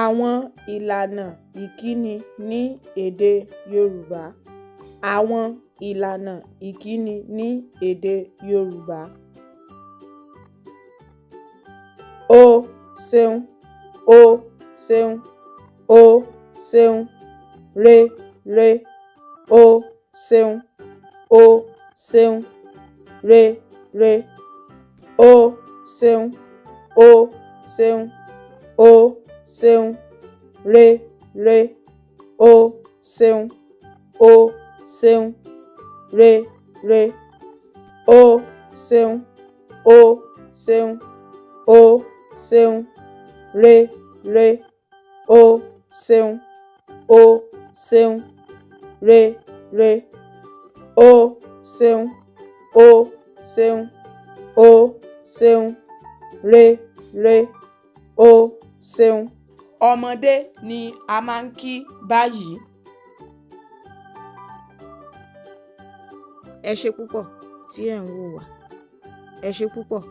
Àwọn ìlànà ìkíni ní èdè Yorùbá. Àwọn ìlànà ìkíni ní èdè Yorùbá. O ṣeun, o ṣeun, o ṣeun, re, o ṣeun, o ṣeun, re, o ṣeun, o ṣeun, o ṣeun, re, o ṣeun, o ṣeun, re, o ṣeun, o ṣeun, o ṣeun, re, o ṣeun, o ṣeun, re, o ṣeun, o ṣeun, o ṣeun, re, o ṣeun. Ọmọdé ni a máa ń kí báyìí. Ẹ ṣé púpọ̀ tí ẹ̀ ń wò wá. Ẹ ṣé púpọ̀.